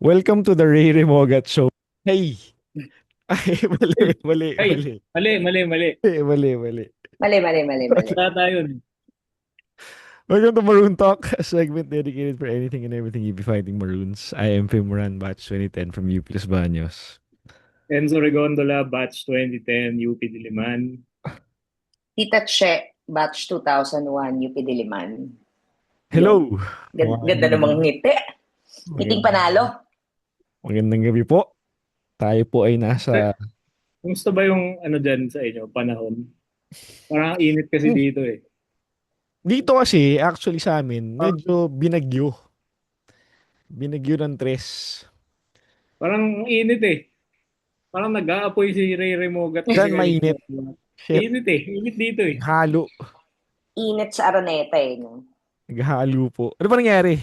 Welcome to the Ray Remogat Show. Hey! Ay, mali, Uy, mali, ay, mali. mali, mali, mali. Mali, mali. Mali, mali, mali, mali. Wala tayo. Welcome to Maroon Talk, a segment dedicated for anything and everything UP Fighting Maroons. I am Fimran, batch 2010 from UP Los Baños. Enzo Regondola, batch 2010, UP Diliman. Tita Che, batch 2001, UP Diliman. Yun. Hello! Ganda namang ngiti. Ngiting panalo. Magandang, magandang gabi po. Tayo po ay Eh, nasa... Kumusta ba yung ano dyan sa inyo, panahon? Parang ang init kasi Hmm. dito eh. Dito kasi, actually sa amin, Ah, medyo binagyo. Binagyo ng tres. parang ang init eh. Parang nag-aapoy si Ray Remogat kasi Diyan kanina. mainit. Shit. Init eh. Init dito eh. Halo. Init sa Araneta eh. No? Naghahalo po. Ano ba nangyari?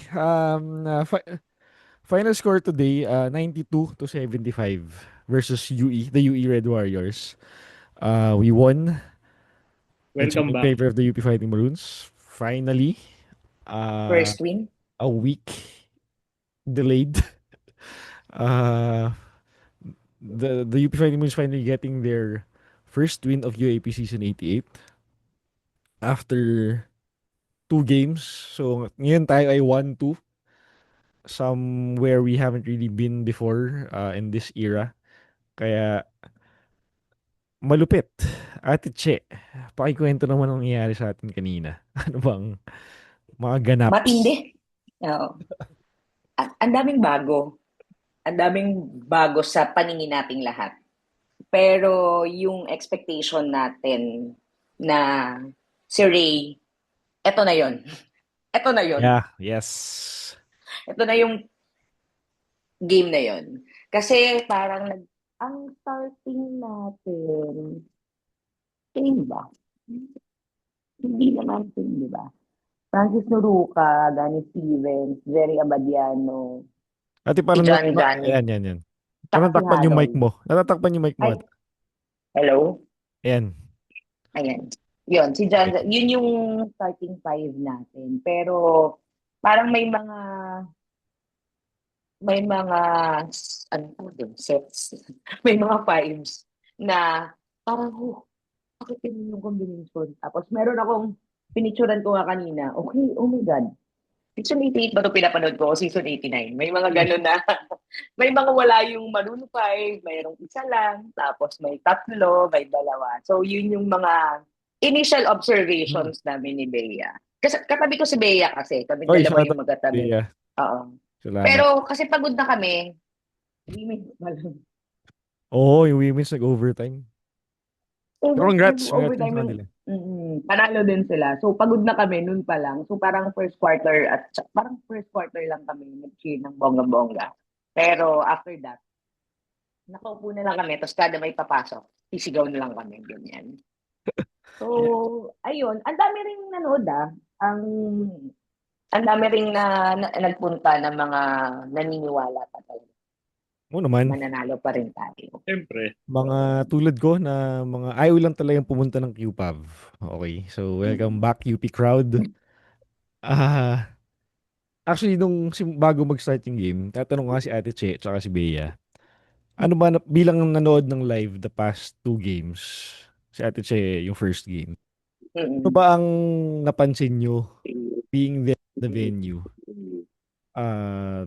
Final score today, 92-75 versus UE, the UE Red Warriors. We won. It's Welcome in back. favor of the UP Fighting Maroons. Finally, uh, First win. a week delayed. Uh, the UP Fighting Maroons finally getting their first win of UAP season 88 after two games. So ngayon tayo ay 1-2, somewhere we haven't really been before in this era. Kaya malupit. Ate Che, pakikwento naman ang nangyayari sa atin kanina. Ano bang mga Matindi. ganaps? Oo. Ang daming bago. Ang daming bago sa paningin nating lahat. Pero yung expectation natin na si Ray, eto na yon. Eto na yon. Yeah, yes. Ito na yung game na yon. Kasi parang ang starting natin, team ba? Hindi naman team, di ba? Francis Noruca, Danny Stevens, Jerry Abadiano, Ate, si parang John Jan, ayan, yan, yan. tsaka Parang si takpan yung mic Harold. mo. Natatakpan yung mic mo, Ay, ate. hello? Ayan. Ayan. Yun, si John, Okay. yun yung starting five natin. Pero parang may mga ano po din, sets. May mga fives na parang, bakit yun yung combination? Tapos meron akong pinicturan ko nga kanina. Okay, oh my God. Season 88 ba ito pinapanood ko? O season 89? May mga ganun na, may mga wala yung Maroon 5, mayroong isa lang, tapos may tatlo, may dalawa. So yun yung mga initial Hmm. observations namin ni Bea. Kasi katabi ko si Bea kasi, kami Oy, dalawa shoutout. yung magkatabi. Yeah, Oo. salamat. Pero kasi pagod na kami, Oo, yung women's nag-overtime. Pero congrats. Congrats din Overtime sa yung kanila. panalo din sila. So pagod na kami noon pa lang. So parang first quarter lang kami nag-chill ng bongga-bongga. Pero after that, nakaupo na lang kami, tapos kada may papasok, sisigaw na lang kami, ganyan. So, Yeah. ayun, ang dami ring nanood Ang ang dami ring nagpunta ng mga naniniwala pa talaga. Oo naman. Mananalo pa rin tayo. Siyempre. Mga tulad ko na mga ayaw lang talagang pumunta ng QPAV. Okay. So, welcome Mm. back UP crowd. Ah, actually bago mag-start yung game, tatanong ko nga si Ate Che tsaka si Bea. Ano ba bilang nanood ng live the past two games? Si Ate Che yung first game. Ano Mm. ba ang napansin nyo being there at the venue? Ah,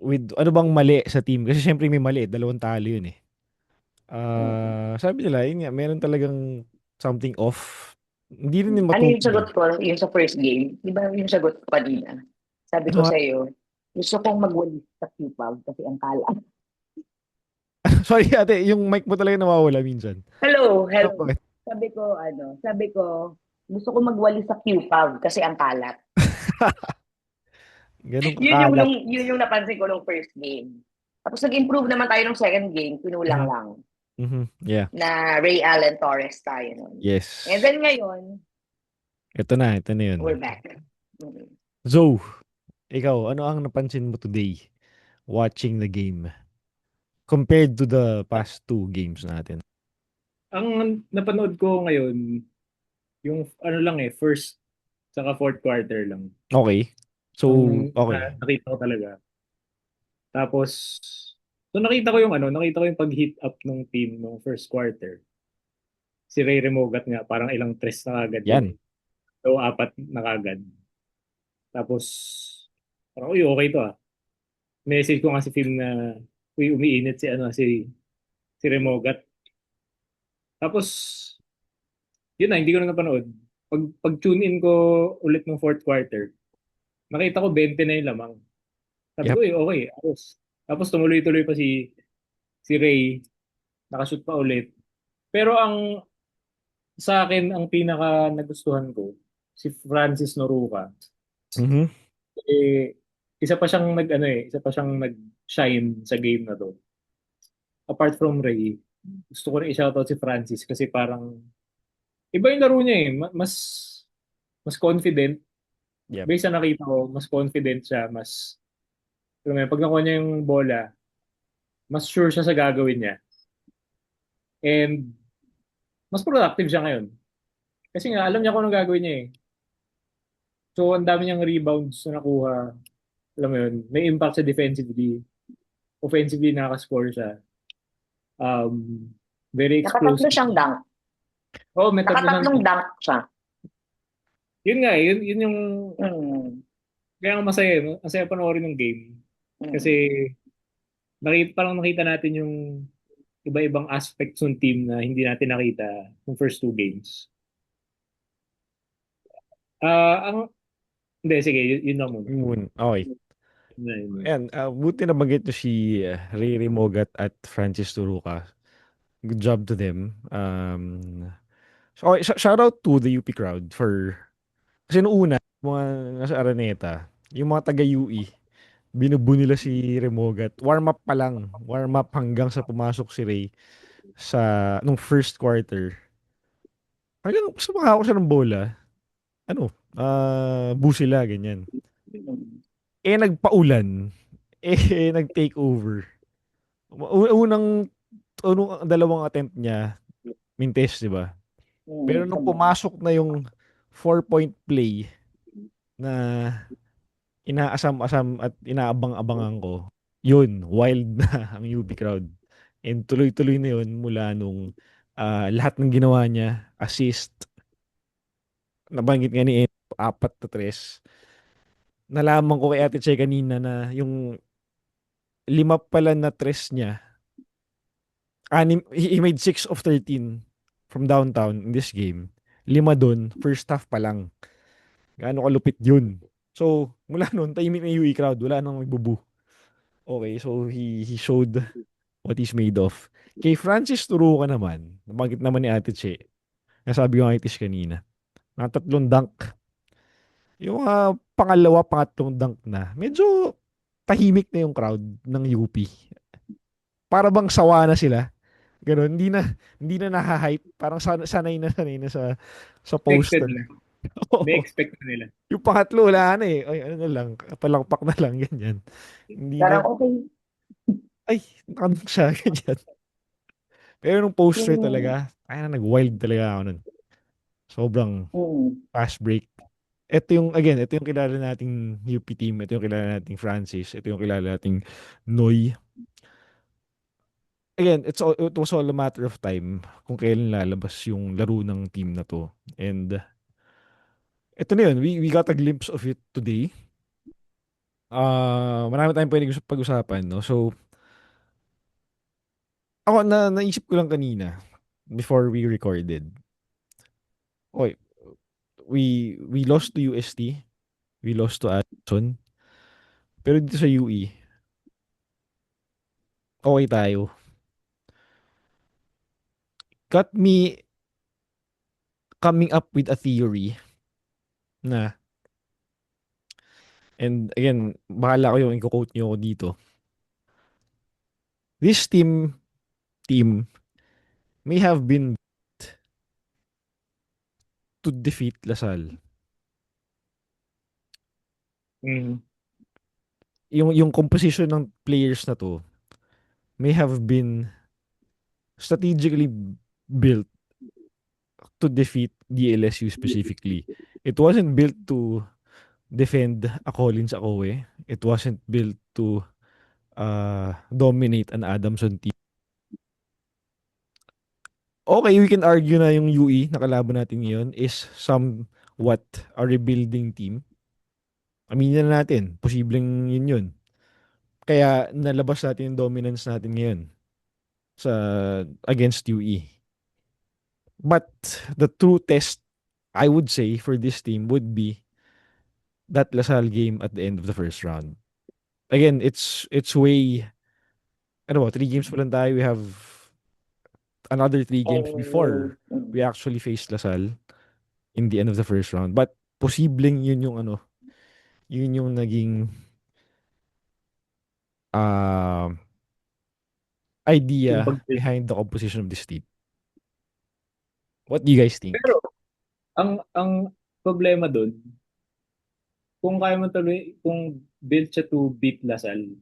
with ano bang mali sa team? Kasi syempre may mali, dalawang talo yun eh. Mm. Sabi nila, yun nga, meron talagang something off. Hindi rin yung Ano yung matukoy. sagot ko yung sa first game? Di ba yung sagot ko kanina? Sabi Ano ko nga? sa iyo, gusto kong magwalis sa QPAV kasi ang kalat. Sorry ate, yung mic mo talaga nawawala minsan. Hello, Ano hello. bakit? Sabi ko, gusto kong magwalis sa QPAV kasi ang kalat. Ganun Yun yung, kakalat. yun yung napansin ko nung first game. Tapos nag-improve naman tayo nung second game, pinulang Mhm. lang Yeah. na Ray Allen Torres tayo nun. And Yes. then ngayon, Ito na yun. we're back. Mm. Zoe, ikaw, ano ang napansin mo today watching the game compared to the past two games natin? Ang napanood ko ngayon, yung ano lang eh, first saka fourth quarter lang. Okay. So, Ang okay. nakita ko talaga. Tapos, so nakita ko yung pag-heat up ng team ng first quarter. Si Ray Remogat nga, parang ilang tres na agad yun eh. Yan. So, apat na kagad. Tapos, parang, uy, okay to ah. Message ko nga si Phil na, uy, umiinit si Remogat. Tapos, yun na, hindi ko na napanood. Pag tune in ko ulit ng fourth quarter, nakita ko 20 na yung lamang. Sabi ko, Yep. uy, okay, ayos. Tapos tumuloy-tuloy pa si Ray, nakashoot pa ulit. Pero sa akin, ang pinaka nagustuhan ko, si Francis Noruka, Mhm. eh, isa pa siyang nag-shine sa game na to. Apart from Ray, gusto ko rin i-shoutout si Francis kasi parang iba yung laro niya eh. Mas confident. Yep. Based sa nakita ko, mas confident siya, alam mo yun, pag nakuha niya yung bola, mas sure siya sa gagawin niya. And mas productive siya ngayon. Kasi nga, alam niya kung anong gagawin niya eh. So, ang dami niyang rebounds na nakuha. Alam mo yun, may impact sa defensively. Offensively, nakaka-score siya. Um, very Nakatatlo explosive. siyang dunk. Oh, may tatlo siyang. Nakatatlong dunk siya. Yun nga eh, yun yung, Mm. kaya nga masaya, no? Masaya panoorin ng game. Kasi, Mm. parang nakita natin yung iba-ibang aspects ng team na hindi natin nakita yung first two games. Hindi, sige, yun lang muna. Okay. Yun. Ayan, buti na banggit nyo si Riri Mogat at Francis Turuka. Good job to them. So, okay, shout out to the UP crowd for, kasi noong una, mga nasa Araneta, yung mga taga-UE, binubu nila si Remogat. Warm up pa lang. Warm up hanggang sa pumasok si Ray nung first quarter. Hanggang sumaka ako siya ng bola. Ano? Bu sila, ganyan. Mm. Nagpaulan. Nag-take over. Unang dalawang attempt niya, mintes, di ba? Pero nung pumasok na yung 4-point play na inaasam-asam at inaabang-abangan ko, yun, wild na ang UP crowd. And tuloy-tuloy na yun mula nung lahat ng ginawa niya, assist, nabanggit nga ni Ed, 4 na 3. Nalaman ko kay Ate Che kanina na yung 5 pala na 3 niya, he made 6 of 13 from downtown in this game. 5 dun, first half pa lang. Gaano kalupit yun. So, mula nun, tahimik na yung UE crowd. Wala nang nagbubu. Okay, so he showed what he's made of. Kay Francis Turuka naman, nabanggit naman ni Ate Che, nasabi ko nga itis kanina, na 3 dunk. Yung pangalawa, pangatlong dunk na, medyo tahimik na yung crowd ng UP. Para bang sawa na sila. Ganun, hindi na nahahype. Parang sanay na sa Expected poster. na. May Oo. expect na nila. Yung pangatlo, wala na eh. Ay, ano na lang, palakpak na lang, ganyan. Hindi na, Parang okay. ay, nakadunk siya, ganyan. Pero nung poster Yung, talaga, ay na, nag-wild talaga ako nun. Sobrang mm. fast break. Ito yung kilala nating UP team, ito yung kilala nating Francis, ito yung kilala nating Noy. Again, it was all a matter of time kung kailan lalabas yung laro ng team na to. And ito na yun, we got a glimpse of it today. Marami tayong pwedeng pag-usapan, no? So, ako naisip ko lang kanina before we recorded. Okay, we lost to UST, we lost to Addison, pero dito sa UE, okay tayo. Got me coming up with a theory na, and again, bahala ko yung i-quote nyo ako dito. This team may have been to defeat Lasal. Mm. Yung composition ng players na to may have been strategically built to defeat DLSU specifically. It wasn't built to defend a Collins Akowe. It wasn't built to dominate an Adamson team. Okay, we can argue na yung UE na kalaban natin ngayon is somewhat a rebuilding team. Aminin na natin, posibleng yun yun. Kaya nalabas natin yung dominance natin ngayon sa against UE. But the true test, I would say, for this team would be that Lasal game at the end of the first round. Again, it's way, ano ba, 3 games pa lang tayo. We have another 3 games before And we actually face Lasal in the end of the first round. But posibleng yun yung ano, yun yung naging uh, Yung idea pag-build. behind the composition of this team. What do you guys think? Pero ang problema doon, kung kaya mo tuloy, kung build siya to beat Lasal,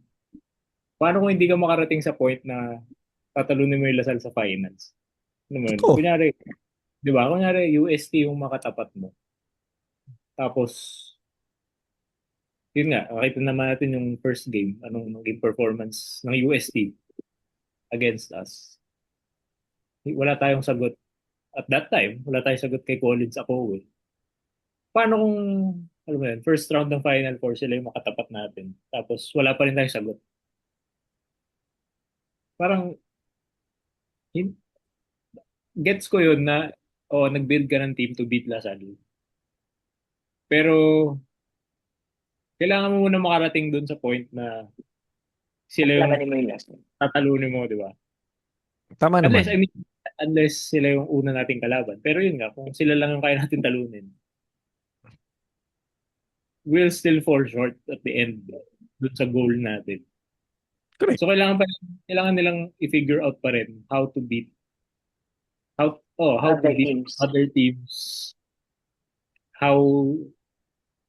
paano kung hindi ka makarating sa point na tatalunin mo yung Lasal sa finals? Ano mo yun? Totoo. Kunyari, di ba? Kunyari, UST yung makatapat mo. Tapos, yun nga, nakita naman natin yung first game, anong naging performance ng UST against us. Wala tayong sagot. At that time, wala tayong sagot kay Collins Akowe. Paano kung, alam mo yun, first round ng Final Four sila yung makatapat natin. Tapos, wala pa rin tayong sagot. Parang, hin- gets ko yun na, nag-build ka ng team to beat Lasal. Pero, kailangan mo muna makarating dun sa point na sila yung labanin mo yung last. tatalunin mo, di ba? Tama Unless, naman. I mean, unless sila yung una nating kalaban. Pero yun nga, kung sila lang yung kaya natin talunin, we'll still fall short at the end dun sa goal natin. Correct. So, kailangan nilang i-figure out pa rin how to beat Other teams. other teams, how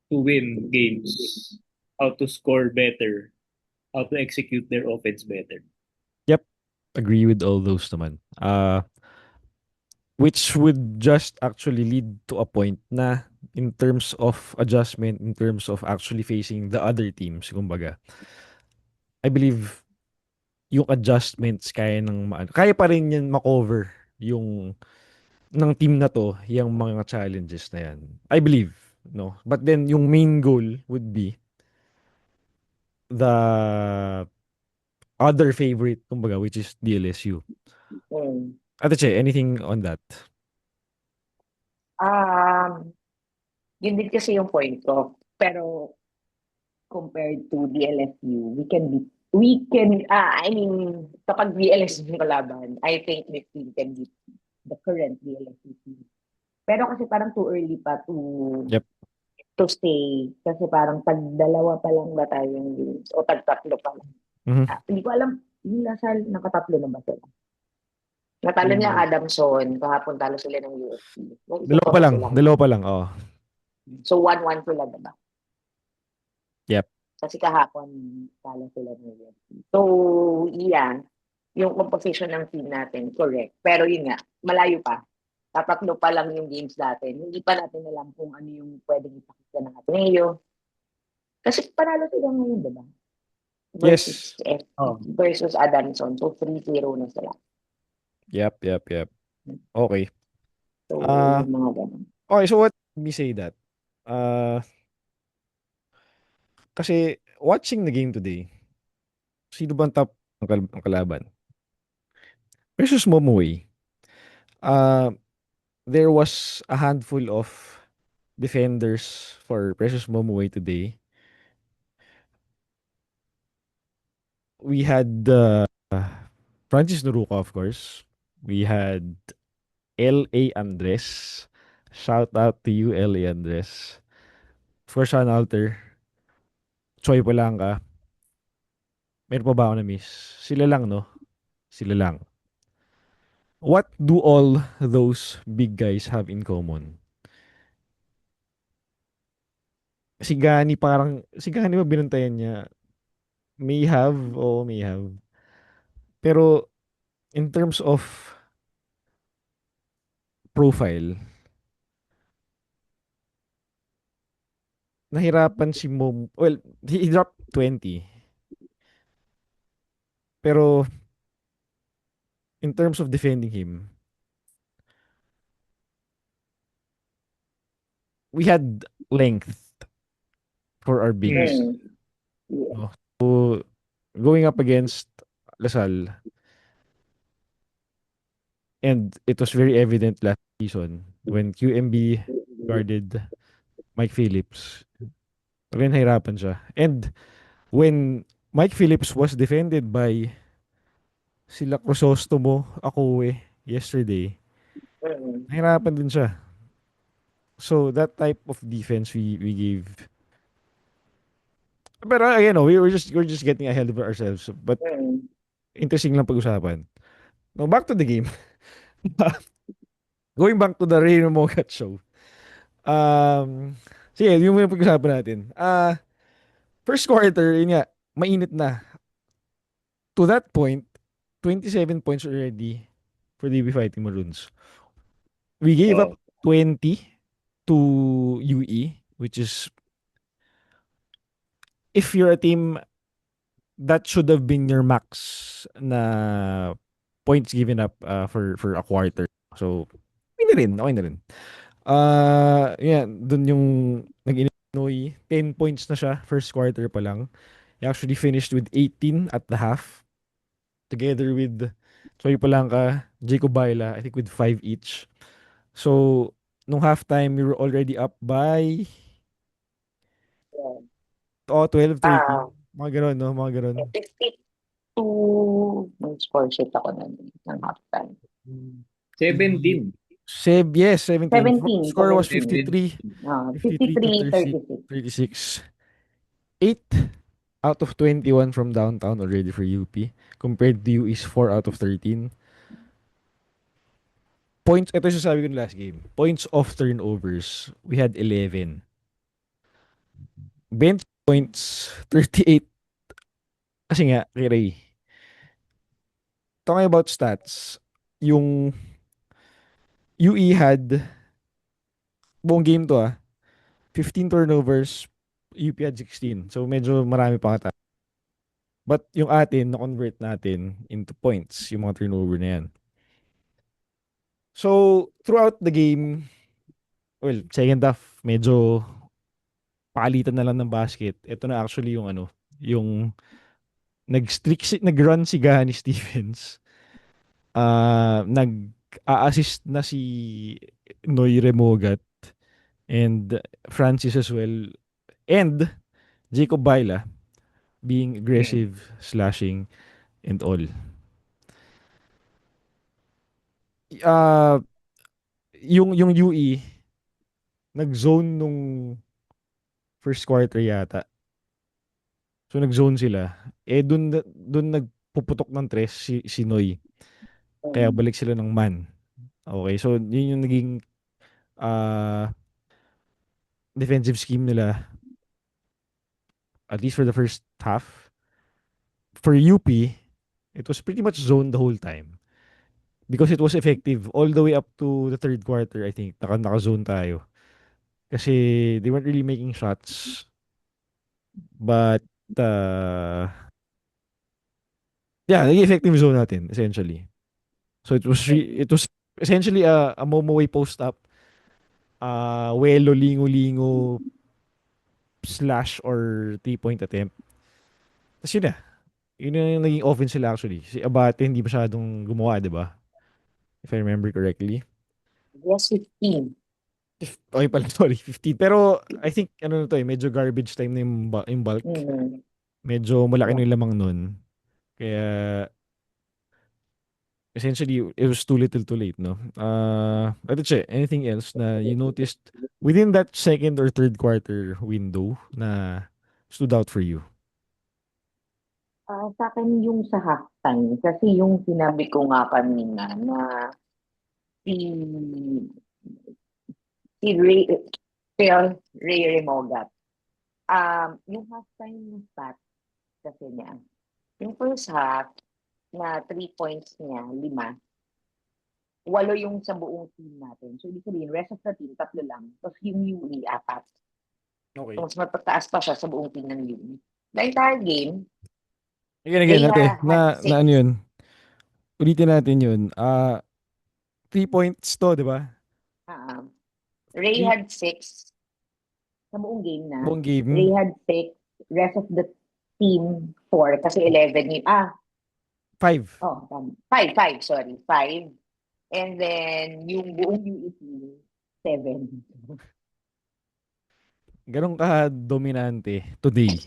to win games, how to score better, how to execute their offense better. Yep. Agree with all those naman. Which would just actually lead to a point na in terms of adjustment, in terms of actually facing the other teams, kumbaga, I believe yung adjustments kaya pa rin yan makover yung ng team na to, yung mga challenges na yan. I believe, no? But then yung main goal would be the other favorite, kumbaga, which is DLSU. Mm. Ate Che, anything on that? Yun din kasi yung point ko. Pero compared to DLFU, I mean, kapag DLSU yung kalaban, I think this team can beat the current DLFU team. Pero kasi parang too early pa Yep. to say. Kasi parang tag-dalawa pa lang ba tayong games? O tag-tatlo pa lang. Mhm. Hindi ko alam, yung Lasal, nakatatlo na ba sila? Natalo Yung- niya Adamson, kahapon talo sila ng USC. May isa Dalawa pa lang. silang- Dalawa pa lang, oh. So 1-1 sila, diba? Yep. Kasi kahapon, talo sila ng USC. So, yeah, yung composition ng team natin, correct. Pero yun nga, malayo pa. Tatatlo pa lang yung games natin. Hindi pa natin alam kung ano yung pwedeng ipakita ng Ateneo. Kasi panalo sila ngayon, diba? Yes. Versus Adamson. So, 3-0 na sila. Yep. Okay. So, Ah. yung mga ganun. Okay, so what made me say that? Kasi watching the game today, sino bang top ang kalaban? Versus Momoy. There was a handful of defenders for Precious Momoy today. We had Francis Nuruka, of course. We had L.A. Andres. Shout out to you, L.A. Andres. Of course, Sean Alter. Choi Palanga. Meron pa ba ako na-miss? Sila lang, no? Sila lang. What do all those big guys have in common? Si Gani ba binantayan niya? May have, oo, may have. Pero in terms of profile, nahirapan si Mom. Well, he dropped 20. Pero in terms of defending him, we had length for our bigs. Mm. Mm. Yeah. No? So, going up against Lasal, and it was very evident last season when QMB guarded Mike Phillips, talagang nahirapan siya. And when Mike Phillips was defended by sila Crisostomo, Akue, yesterday, Mm. nahirapan din siya. So, that type of defense we gave. Pero, again, no, we're just getting ahead of ourselves. But, Mm. interesting lang pag-usapan. Now, back to the game. Going back to the Ray Mogat show. Sige, yung muna pag-usapan natin. First quarter, yun nga, mainit na. To that point, 27 points already for the UP Fighting Maroons. We gave up Oh. 20 to UE, which is, if you're a team, that should have been your max na points given up for a quarter. So, okay na rin. Yeah, dun yung nag-Illinois, 10 points na siya, first quarter pa lang. He actually finished with 18 at the half, together with Choi Palanca, Jacob Baila, I think with 5 each. So, nung halftime, we were already up by Yeah. 12, 13. Ah, Mga ganun, no? Mga ganun. 52, may score sheet ako nun ng halftime. 17. Yes, 17. 17, Score was 17. 53. 53 to 53, 36. 36. 36. 8 out of 21 from downtown already for UP. Compared to UE's 4 out of 13. Points, ito yung sasabi ko ng last game. Points of turnovers, we had 11. Bench points, 38. Kasi nga, kay Ray. Talking about stats, yung UE had, buong game to 15 turnovers, UP had 16. So medyo marami pa ata. But yung atin, na-convert natin into points, yung mga turnover na yan. So, throughout the game, well, second half, medyo palitan na lang ng basket. Ito na actually yung yung nag-run si Gani Stevens. Nag-a-assist na si Noy Remogat and Francis as well. And Jacob Baila being Mm. aggressive, slashing, and all. Uh, yung UE, nag-zone nung first quarter yata. So nag-zone sila. Dun nagpuputok ng tres si Noy. Kaya Mm. balik sila ng man. Okay, so yun yung naging uh, defensive scheme nila, at least for the first half. For UP, it was pretty much zone the whole time. Because it was effective all the way up to the third quarter, I think. Naka-zone tayo. Kasi they weren't really making shots. But, yeah, naging effective zone natin, essentially. So it was essentially a Momoway post-up, Welo, lingo-lingo, slash or 3-point attempt. Tapos yun na. Yun na yung naging offense sila actually. Si Abate hindi masyadong gumawa, di ba? If I remember correctly. Yes, 15. Okay pala, sorry, 15. Pero I think, ano na to medyo garbage time na yung bulk. Mm. Medyo malaki na Yeah. yung lamang nun. Kaya, essentially, it was too little too late, no? Ito, Che, anything else na you noticed within that second or third quarter window na stood out for you? Sa akin yung sa halftime, kasi yung sinabi ko nga kanina na si si Ray, Ray Remogat, yung halftime stats kasi niya, yung first half na 3 points niya, 5, 8 yung sa buong team natin. So, ibig sabihin, rest of the team, 3 lang. Tapos yung UE, 4. Okay. So, mas mataas pa siya sa buong team ng UE. The entire game, Again, Ray ate, had na ano 6. yun? Ulitin natin yun. 3 points to, di ba? Ah, Ray Three had 6 sa buong game na. buong game. Ray had 6. Rest of the team, 4. Kasi 11 yung, 5. tama. 5, sorry. 5. And then, yung buong UE team, 7. Ganun ka dominante today,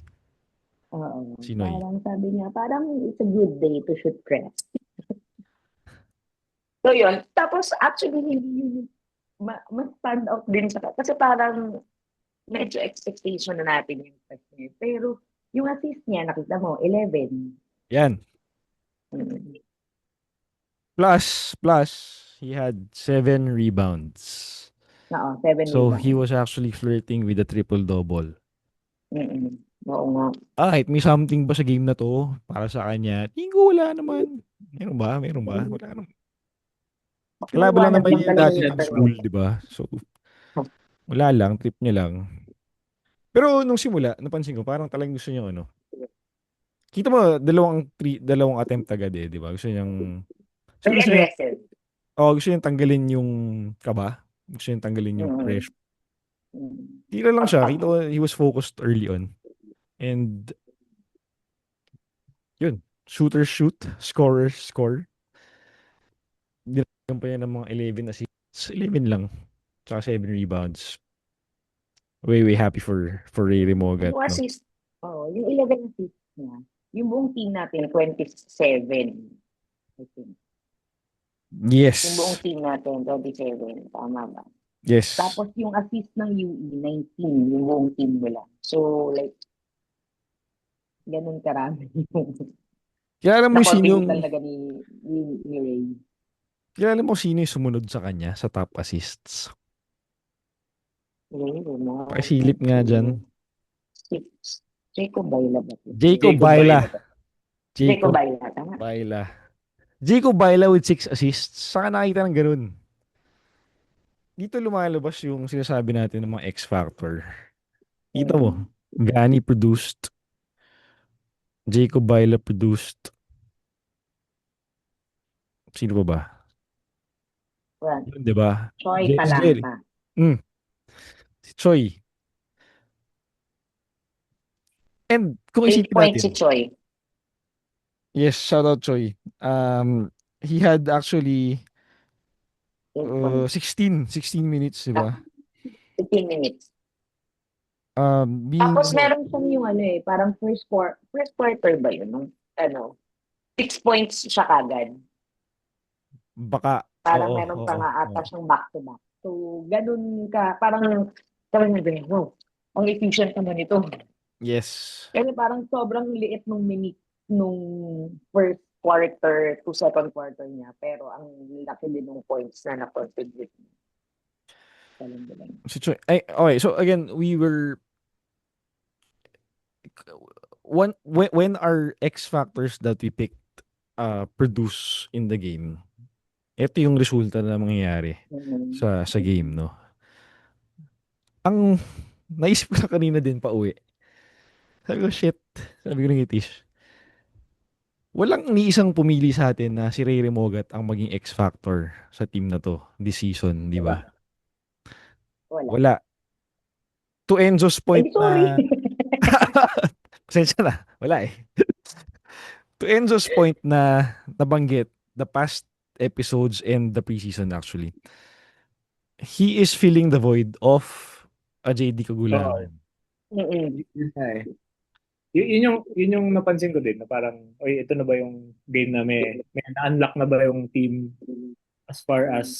Oo. Sinoy. Parang sabi niya, parang it's a good day to shoot press. So, yun. Tapos, actually, hindi yun mas stand out din sa kasi parang medyo expectation na natin yung press niya. Pero, yung assist niya, nakita mo, 11. Yan. Mm. Plus, he had 7 rebounds. Oo, 7 So, he rebounds. was actually flirting with a triple-double. Mm-mm. Oo nga. Kahit may something ba sa game na to para sa kanya? Tingin ko wala naman. Meron ba? Meron ba? Wala naman. Kalaban lang Maliwanag naman lang niya yung talaga dati yung niyang ano. school, di ba? So, wala lang. Trip niya lang. Pero nung simula, napansin ko, parang talagang gusto niya ano. Kita mo, dalawang attempt agad eh, di ba? Gusto niyang, Very gusto niya, aggressive. gusto niyang tanggalin yung kaba. Gusto niyang tanggalin yung Mm-mm. pressure. Mm. Tira lang siya. Kita ko, he was focused early on. And, yun. Shooter shoot. Scorer score. Dinagyan pa niya ng mga 11 assists. 11 lang. Tsaka 7 rebounds. Way happy for Ray Mogat, Yung no? assist, yung 11 assist niya, yung buong team natin, 27, I think. Yung buong Yes. team natin, 27, tama ba? Yes. Tapos yung assist ng UE, 19, yung buong team nila. So, like, ganun karami yung Kilala mo na-contribute sinong, talaga ni Ray. kilala mo sino yung sumunod sa kanya sa top assists? Ray, Pakisilip nga dyan. Six. Jacob Baila ba? Jacob Jacob Baila. Baila. Jacob Jacob Baila, tama. Baila. Jacob Baila with 6 assists. Saka nakita ng ganun. Dito lumalabas yung sinasabi natin ng mga X Factor. Kita mo, Mm. Gani produced. Jacob Baila produced. Sino pa ba? Well, Yun, di ba? Choi James Jerry. Palanta. Mm, si Choi. And kung 8 isipin points si natin, Choi. yes, shout out Choi. He had actually 8 points. 16 minutes, di Ah, ba? 15 minutes. Being, Tapos meron siyang yung parang first quarter ba yun? Nung, 6 points siya kagad. baka, Parang oo, meron pa oo, nga ata oo. siyang back-to-back. So, ganun ka, parang naging, wow, ang efficient naman ito. Yes. Kasi parang sobrang liit nung minute nung first quarter to second quarter niya. Pero ang laki din ng points na na-contribute niya. Galing. Si Choi, okay, so again, we were, when our X factors that we picked produce in the game, ito yung resulta na mangyayari Mm-hmm. sa game, no? Ang naisip ko na kanina din pa uwi. Sabi ko, shit. Sabi ko ng Itish. Walang ni isang pumili sa atin na si Ray Remogat ang maging X factor sa team na to this season, di ba? Wala. Wala. To Enzo's Eh, point di sorry. na, pasensya na, wala eh. To Enzo's point na nabanggit, the past episodes and the preseason actually, he is filling the void of a JD Oo. Kagulangan. Mm-mm. Yun nga eh. Yun yung napansin ko din na parang, oy, ito na ba yung game na may na-unlock na ba yung team as far as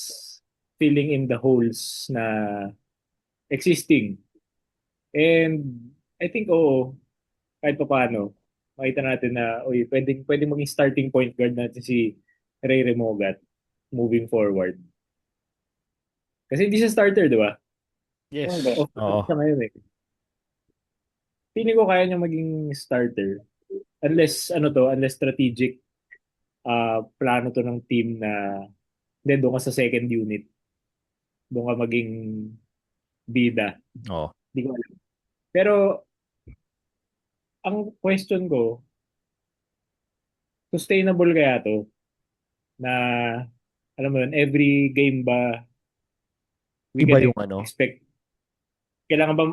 filling in the holes na existing. And I think, oo, kahit pa paano, makita natin na, oy, pwedeng maging starting point guard natin si Ray Remogat moving forward. Kasi hindi siya starter, di ba? Hindi. Yes. Off Oo. siya ngayon eh. Feeling ko kaya niya maging starter. Unless strategic plano to ng team na then doon ka sa second unit. Doon ka maging bida. Oo. Hindi ko alam. Pero ang question ko, sustainable kaya to na alam mo yun, every game ba we Iba can yung ano. expect kailangan ba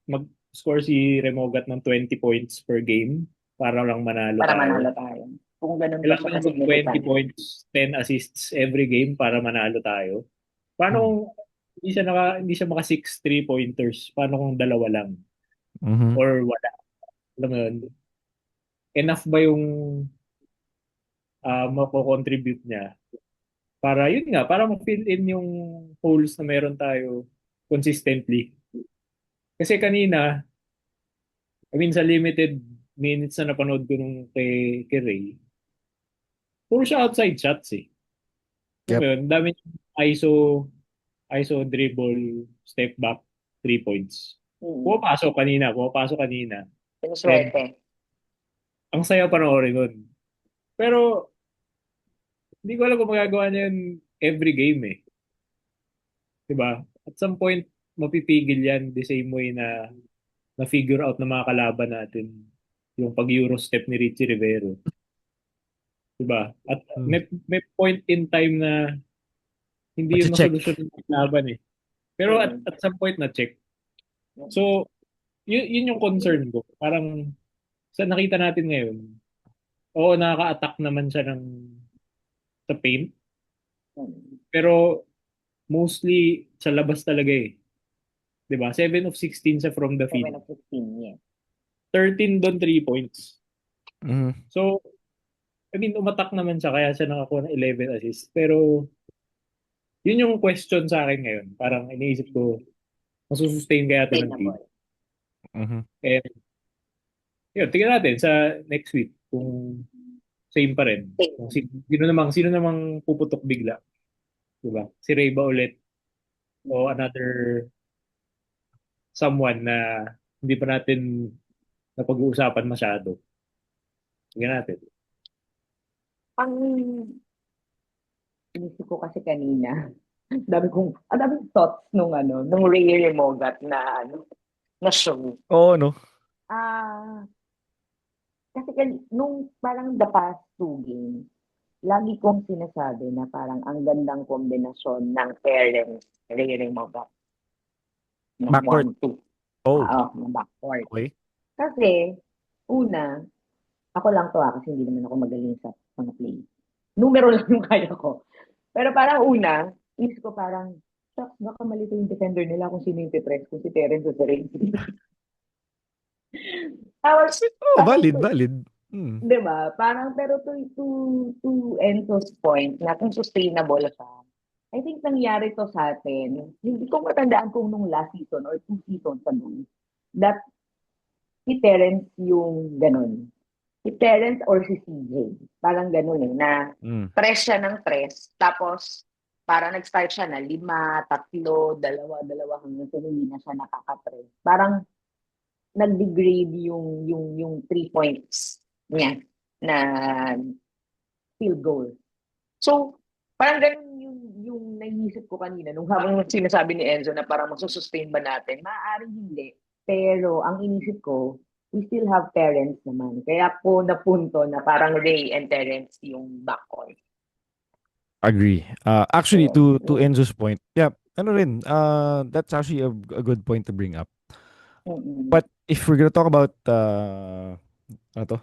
mag-score si Remogat ng 20 points per game para lang manalo Para tayo? manalo tayo. Kung ganun ba Kailangan siya ba mag 20 ka-significant. points, 10 assists every game para manalo tayo? Paano Hmm. kung hindi siya maka 6 3-pointers? Paano kung dalawa lang Mhm. or wala? Alam mo yun, enough ba yung mako-contribute niya para yun nga, para ma-fill in yung holes na meron tayo consistently. Kasi kanina, I mean, sa limited minutes na napanood ko nung kay Ray, puro siya outside shots eh. Alam mo Yep. yun, dami niyang ISO dribble, step back, 3 points. Pumapasok kanina. And Sinuswerte. ang saya panoorin nun. Pero hindi ko alam kung magagawa niya yun every game eh. Diba? At some point, mapipigil yan the same way na na-figure out ng mga kalaban natin yung pag-Euro step ni Richie Rivero. Diba? At Hmm. may point in time na hindi yun Mache-check. masolusyon ng laban eh. Pero at some point na-check. So, yun yung concern ko. Parang sa nakita natin ngayon, oo, nakaka-attack naman siya sa paint. Pero mostly sa labas talaga eh. 'Di ba? 7 of 16 sa from the 7 field. of 15, yes. 13 doon 3 points. Mhm. So, I mean, umatak naman siya kaya siya nakakuha ng 11 assists. Pero yun yung question sa akin ngayon. Parang iniisip ko, masusustain kaya ito ng team. Sustainable. Mhm. And yun, tingnan natin sa next week kung same pa rin. Kung sino namang puputok bigla. 'Di ba? Si Ray ba ulit o another someone na hindi pa natin napag-uusapan masyado. Tingnan natin. Ang inisip ko kasi kanina, ang daming thoughts nung Ray Remogat na show. Oo, no? Ah, kasi nung parang the past two games, lagi kong sinasabi na parang ang gandang kombinasyon ng parents, Ray Remogat, ng Backcourt. 1-2, Oh, ng backcourt. okay. Kasi, una, ako lang to kasi hindi naman ako magaling sa mga play. Numero lang yung kaya ko. Pero parang una, isip ko parang, shucks, baka malito yung defender nila kung sino yung tipress, kung si Terence o si Ray. Tapos, Oh, valid, valid. di ba? Parang, pero to Enzo's point, na kung sustainable siya, I think nangyari to sa atin, hindi ko matandaan kung nung last season or 2 seasons ago, that si Terence yung ganun. Si Terence or si CJ. Parang ganun na Mm. press siya ng press. Tapos, parang nag-start siya na 5, 3, 2 hanggang sa hindi na siya nakaka-press. Parang nag-degrade yung 3 points niya na field goal. So, parang ganun yung naisip ko kanina nung habang sinasabi ni Enzo na parang magsusustain ba natin. Maaaring hindi. Pero ang inisip ko, we still have Terence naman. Kaya po napunto na parang Ray and Terence yung backcourt. Agree. Actually, to Enzo's point, yeah, ano rin, that's actually a good point to bring up. But if we're gonna talk about ano to?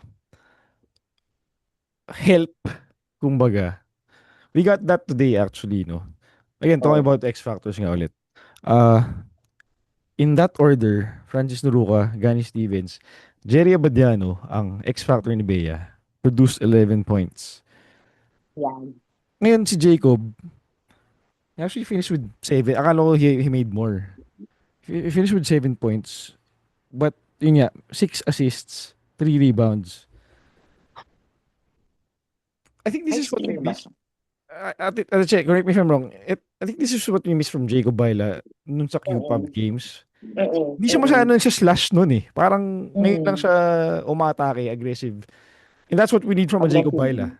Help, kumbaga, we got that today actually, no? Again, talking about X factors nga ulit. In that order, Francis Nuruka, Gani Stevens, Jerry Abadiano, ang X factor ni Bea, produced 11 points. Yan. Ngayon si Jacob, he actually finished with 7. Akala ko he made more. He finished with 7 points. But, yun nga, 6 assists, 3 rebounds. I think this is what we missed. Check, correct me if I'm wrong. I think this is what we missed from Jacob Baila nun sa Q-Pub games. Hindi siya masyado sa slash nun eh. Parang ngayon lang siya umatake, aggressive. And that's what we need from a Jacob Baila.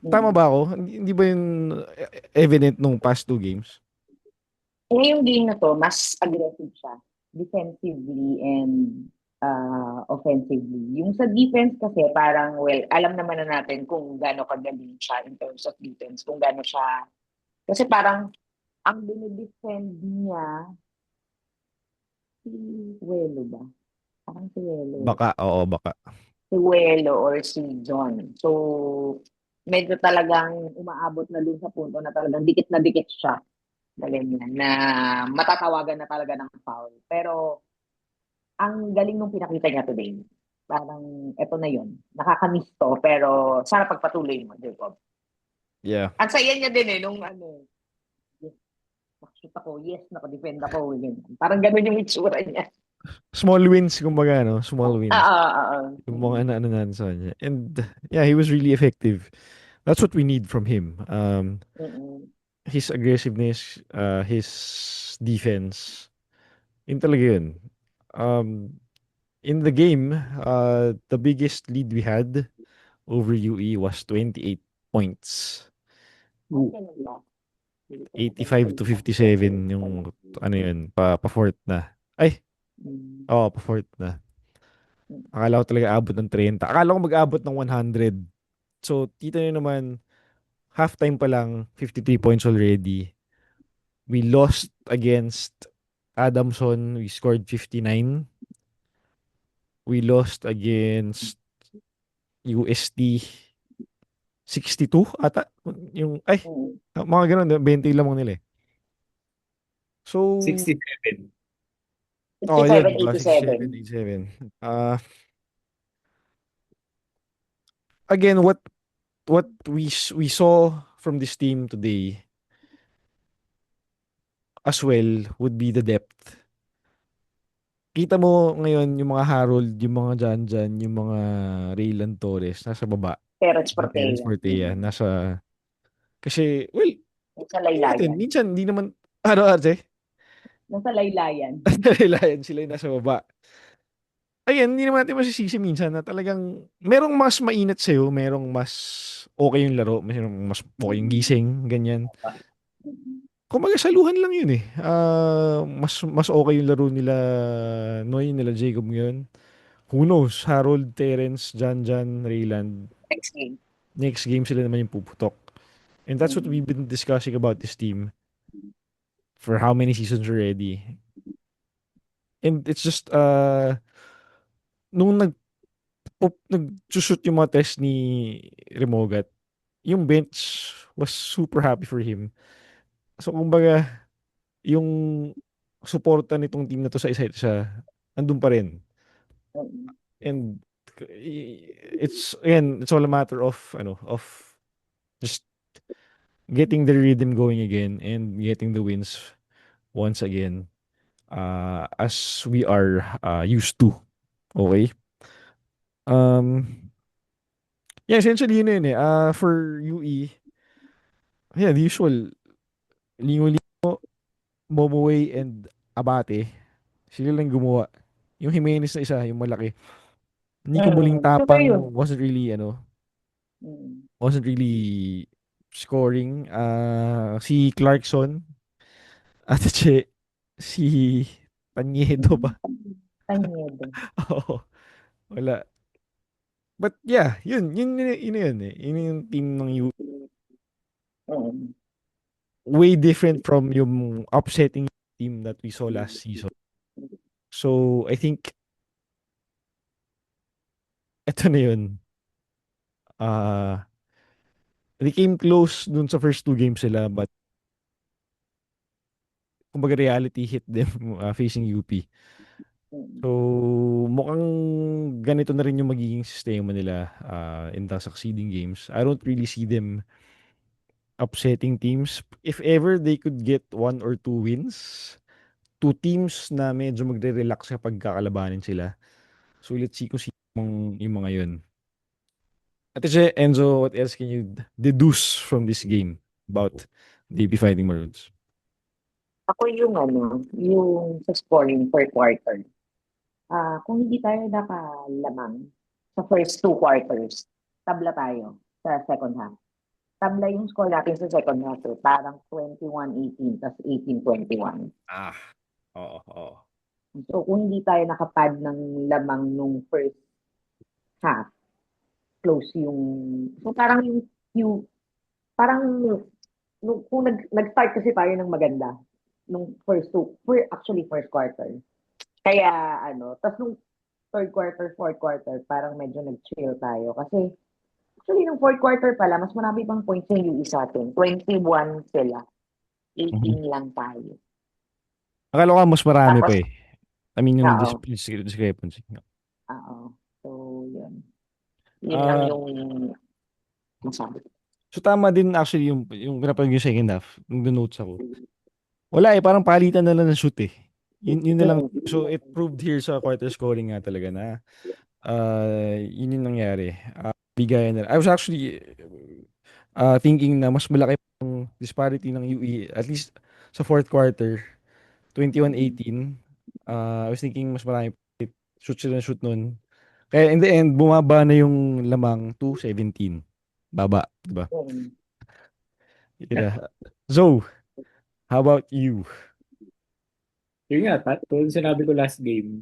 Tama ba ako? Hindi ba yun evident nung past 2 games? Ngayong game na to, mas aggressive siya. Defensively and offensively. Yung sa defense kasi parang, well, alam naman na natin kung gaano kagaling siya in terms of defense, kung gaano siya, kasi parang ang dinidefend niya, si Welo ba? Parang si Welo. Baka, oo, baka. Si Welo or si John. So, medyo talagang umaabot na dun sa punto na talagang dikit na dikit siya. Ganyan, na matatawagan na talaga ng foul. Pero, ang galing nung pinakita niya today. Parang, eto na yun. Nakakamiss to, pero sana pagpatuloy mo, Jacob. Yeah. Ang saya niya din nung yes, nakashoot ako, yes, nakadefend ako. Ganyan. Parang ganun yung itsura niya. Small wins, kumbaga, no? Small wins. Oo. Yung mga ano na sa kanya. And, yeah, he was really effective. That's what we need from him. Mm-mm. His aggressiveness, his defense. Yun talaga yun. Um, in the game, the biggest lead we had over UE was 28 points. Okay na lang. 85 to 57 yung ano yun, pa fourth na. Ay, Mm. pa fourth na. Akala ko talaga abot ng 30. Akala ko mag-abot ng 100. So, kita nyo naman, halftime pa lang, 53 points already. We lost against Adamson. We scored 59. We lost against UST 62 ata. Yung, ay, Mm. mga ganun, 20 lamang nila eh. So, 67. oh, yun, 67, 67, 87. 87. Again, what we saw from this team today as well would be the depth. Kita mo ngayon yung mga Harold, yung mga Janjan, yung mga Raylan Torres nasa baba. Terence Terence Portela. Fortea nasa kasi well, Nasa natin laylayan. minsan hindi naman ano arte Nasa laylayan. Reliant sila yung nasa baba. Ayan, hindi naman natin masisisi minsan na talagang merong mas mainit sa'yo, merong mas okay yung laro, merong mas okay yung gising, ganyan. Kumbaga saluhan lang yun eh. Mas okay yung laro nila Noy, nila Jacob ngayon. Who knows? Harold, Terence, Jan, Rayland. Next game. Next game sila naman yung puputok. And that's what we've been discussing about this team for how many seasons already. And it's just, nung nag-shoot yung mga test ni Remogat, yung bench was super happy for him. So, kumbaga, yung suporta nitong team na to sa isa't isa, andun pa rin. And it's all a matter of just getting the rhythm going again and getting the wins once again as we are used to. Okay? Yeah, essentially yun na yun eh. For UE, yeah, the usual Lingo, Momoway and Abate, sila lang gumawa. Yung Jimenez na isa, yung malaki. Nico Muling Pero yun. Tapang Mm. wasn't really scoring. Si Clarkson at si Tanyedo ba? Tanyedo. Oo, wala. But yeah, yun eh. Yun yung team ng U. Mm. Way different from yung upsetting team that we saw last season. So, I think, eto na yun. They came close dun sa first two games sila, but kumbaga reality hit them facing UP. So, mukhang ganito na rin yung magiging sistema nila in the succeeding games. I don't really see them upsetting teams. If ever they could get 1 or 2 wins, two teams na medyo magre-relax kapag kakalabanin sila. So, let's see kung sino yung mga yun. Ate Enzo, what else can you deduce from this game about the DB Fighting Maroons? Ako yung sa scoring per quarter. Kung hindi tayo nakalamang sa first 2 quarters, tabla tayo sa second half. Tabla yung score natin sa second half. Parang 21-18 tas 18-21. Oo. So, kung hindi tayo nakapad ng lamang nung first half, close yung, so parang parang, kung nag-start kasi tayo ng maganda, nung actually first quarter. Kaya, tapos nung third quarter, fourth quarter, parang medyo nag-chill tayo. Kasi, actually, nung fourth quarter pala, mas marami pang points yung UE sa atin. 21 sila. Mhm. 18 lang tayo. Akala ko mas marami Tapos, pa eh. I mean, yung oo. discrepancy. Oo. So, yun. Yun lang Ah, yung masabi. so tama din actually yung pinapanood yung second half, nung notes ako. Wala eh, parang palitan na lang ng shoot eh. Yun na lang. So it proved here sa quarter scoring nga talaga na yun yung nangyari. Bigayan na. I was actually thinking na mas malaki yung disparity ng UE at least sa fourth quarter, 21-18. I was thinking mas marami shoot sila ng shoot nun. Kaya in the end, bumaba na yung lamang to 17. Baba, di ba? Yun. Yeah. So, how about you? Yun nga, tulad ng sinabi ko last game,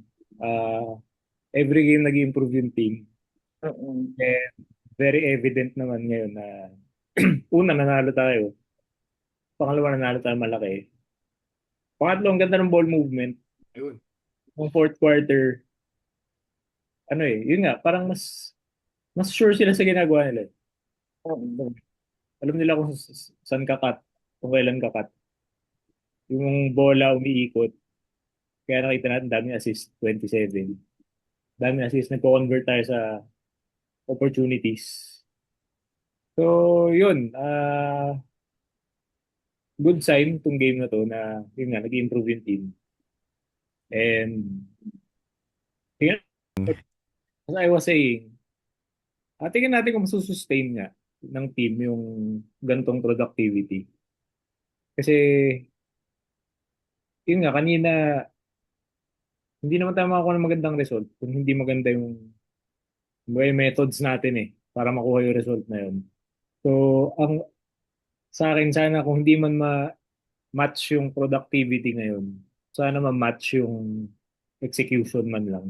every game nag-improve yung team. Mm-mm. And very evident naman ngayon na una, nanalo tayo. Pangalawa, nanalo tayo malaki. Pangatlo, ang ganda ng ball movement. Ayun. Yung fourth quarter, yun nga, parang mas sure sila sa ginagawa nila. Mm-mm. Alam nila kung saan kakat, kung kailan kakat. Yung bola umiikot, kaya nakita natin daming assist, 27. Daming assist, nagko-convert tayo sa opportunities. So, yun, good sign tong game na to na yun nga, nag-improve yung team. And tingnan, as I was saying, tingnan natin kung masusustain nga ng team yung gantong productivity. Kasi, yun nga, kanina, hindi naman tayo makakuha ng magandang result kung hindi maganda yung methods natin para makuha yung result na yun. So, ang sa akin, sana kung hindi man ma-match yung productivity ngayon, sana ma-match yung execution man lang.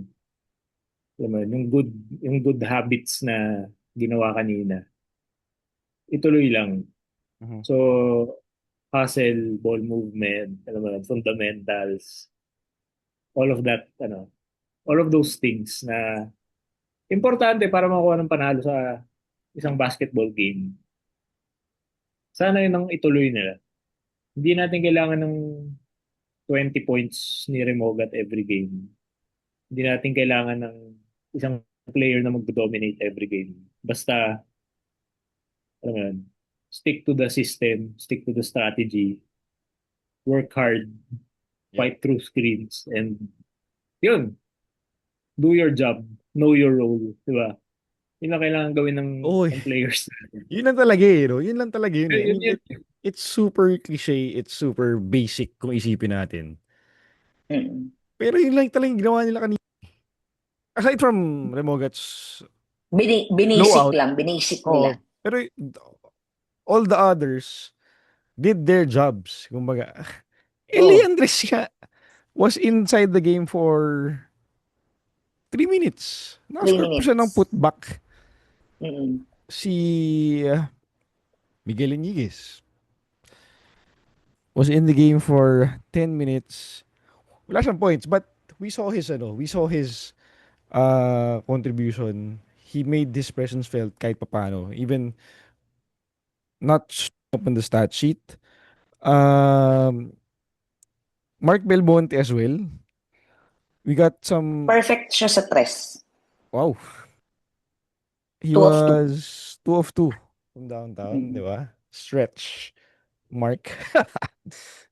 Alam mo yun, yung good habits na ginawa kanina. Ituloy lang. Mhm. So, hustle, ball movement, alam mo yun, fundamentals, all of that, all of those things na importante para makuha ng panalo sa isang basketball game. Sana yun ang ituloy nila. Hindi natin kailangan ng 20 points ni Remogat every game. Hindi natin kailangan ng isang player na mag-dominate every game. Basta, alam mo yun, stick to the system, stick to the strategy, work hard, Yeah. fight through screens, and yun, do your job, know your role, di ba? Yun ang kailangan gawin Oy, ng players. yun lang talaga eh, no? Yun lang talaga yun eh. I yun, mean, yun, it's super cliche, it's super basic kung isipin natin. Mm-mm. Pero yun lang talaga yung ginawa nila kanina. Aside from Remogats Binasic blowout, lang, binasic nila. oh, pero all the others did their jobs. Kumbaga, Eli Oh, Andres nga was inside the game for 3 minutes. 3 Nakascore pa siya ng minutes. putback. Mm-mm. Si Miguel Iniguez was in the game for 10 minutes. Wala siyang points, but we saw his contribution. He made his presence felt kahit papano. Even not up on the stat sheet. Um, Mark Belmonte as well. We got some, Perfect siya sa tres. wow, he 2 of 2. was 2 of 2 from downtown, di Mm-mm. ba? Stretch Mark.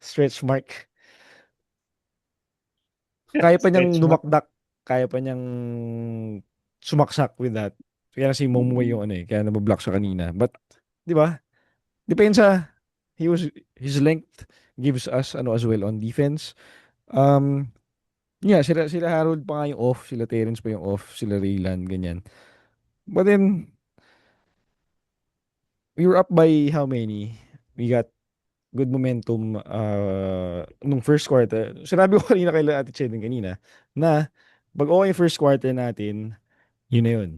Stretch Mark. Kaya pa niyang stretch mark. dumakdak. Kaya pa niyang sumaksak with that. Kaya si Momo yung kaya nabablock siya kanina. But, di ba? Depensa. His length gives us as well on defense. Um, yeah, sila Harold pa nga yung off, sila Terence pa yung off, sila Raylan, ganyan. But then, we were up by how many? We got good momentum nung first quarter. Sinabi ko kanina kay Ate Chen kanina na pag okay yung first quarter natin, yun na yun.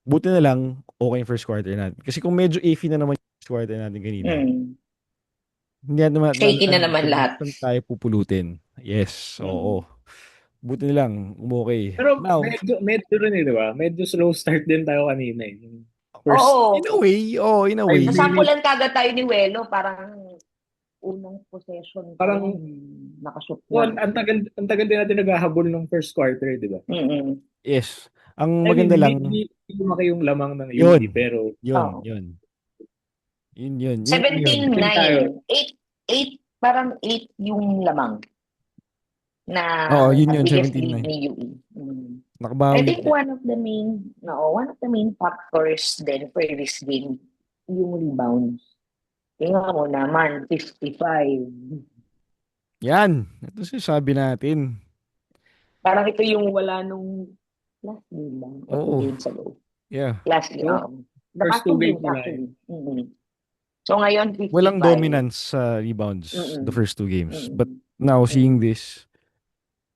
Buti na lang okay yung first quarter natin. Kasi kung medyo iffy na naman yung first quarter natin kanina, Mm. hindi naman Shaky na naman lahat. saan tayo pupulutin. Yes, oo. Mm. Buti na lang, umokay. Pero Now, medyo rin di ba? Medyo slow start din tayo kanina eh. Yung first Oo. in a way, in a 5 way. minutes, Nasampulan kagad tayo ni Welo. Parang unang possession pa parang lang, nakashoot well, na. ang tagal din natin naghahabol ng first quarter, di ba? Mm-mm. Yes. Ang I mean, maganda lang, hindi lumaki yung lamang ng UE, yun. pero Yun, Oh. yun. Yun. 17 tayo. 17-9. 8, parang 8 yung lamang na Oo, yun, biggest 17 na. lead ni UE. Mm. I Nakabawi. think one of the main factors then for this game, yung rebounds. Tingnan mo naman, 55. Yan. Ito sabi natin. Parang ito yung wala nung last game lang, o 2 Oo. games ago. Yeah. Last game, Yung the first past 2 two games games wala eh. actually. Mm-hmm. So ngayon, 55. Walang dominance sa rebounds the Mm-mm. first 2 games. But Mm-mm. now, seeing Mm-mm. this,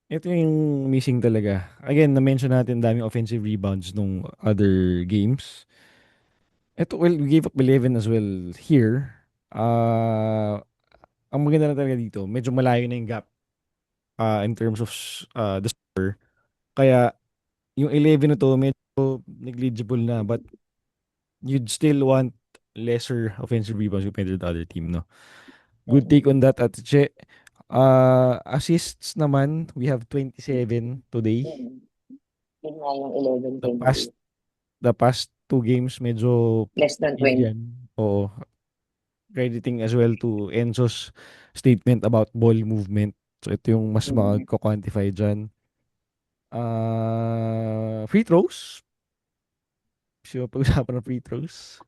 ito yung missing talaga. Again, na-mention natin daming offensive rebounds nung other games. Ito, well, we gave up 11 as well here. Ang maganda na talaga dito, medyo malayo na yung gap in terms of the score. Kaya, yung 11 na to, medyo negligible na. But, you'd still want lesser offensive rebounds compared to the other team, no? Good take on that, Ate Che. Assists naman, we have 27 today. Mm-mm. Yun nga yung 11 The game past the past 2 games, medyo less than 20. yan. Oo. Crediting as well to Enzo's statement about ball movement. So, ito yung mas Mm. magko-quantify dyan. Free throws. Gusto mo pag-usapan ng free throws?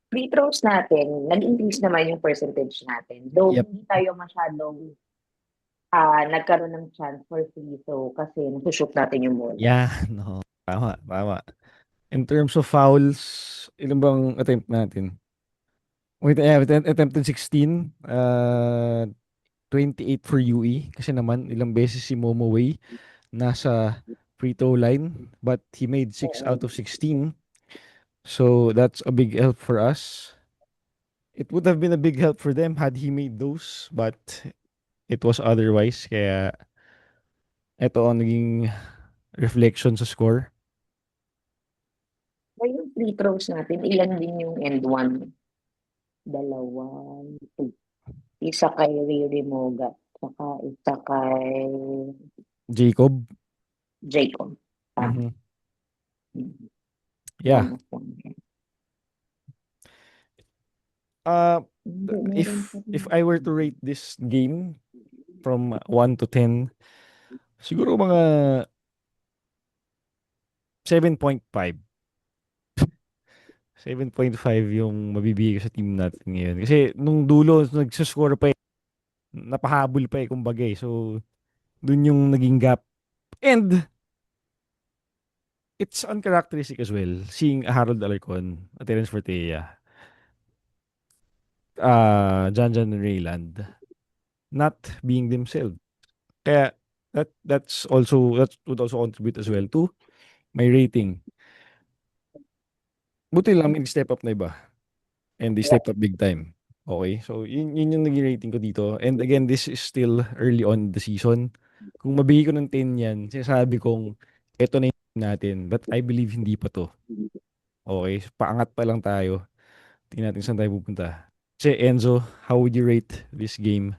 Free throws natin, nag-increase naman yung percentage natin. Though Yep. hindi tayo masyadong nagkaroon ng chance for free throw kasi nasushoot natin yung bola. Yeah, no. Tama. In terms of fouls, ilan bang attempt natin? We attempted 16. 28 for UE. Kasi naman, ilang beses si Momo Way nasa free throw line. But he made 6 out of 16. So, that's a big help for us. It would have been a big help for them had he made those. But, it was otherwise. Kaya, ito ang naging reflection sa score. Kaya yung free throws natin, ilan din yung end one? 2. 2. Isa kay Riri Moga, saka isa kay Jacob. Jacob. Mhm. Mm. Yeah. One of them. Hindi, meron pa If rin. I were to rate this game from 1 to 10, siguro mga 7.5. 7.5 yung mabibigay ko sa team natin ngayon. Kasi nung dulo, nagsascore pa eh. Napahabol pa eh, kumbaga eh. So, dun yung naging gap. And, it's uncharacteristic as well, seeing Harold Alarcon, Terence Fortea, Jan and Rayland, not being themselves. Kaya, that would also contribute as well to my rating. Buti lang may step up na iba. And they stepped up big time. Okay? So, yun yung naging rating ko dito. And again, this is still early on the season. Kung mabigay ko ng 10 yan, sinasabi kong eto na yung team natin. But I believe hindi pa to. Okay? So, paangat pa lang tayo. Tingnan natin saan tayo pupunta. Kasi Enzo, how would you rate this game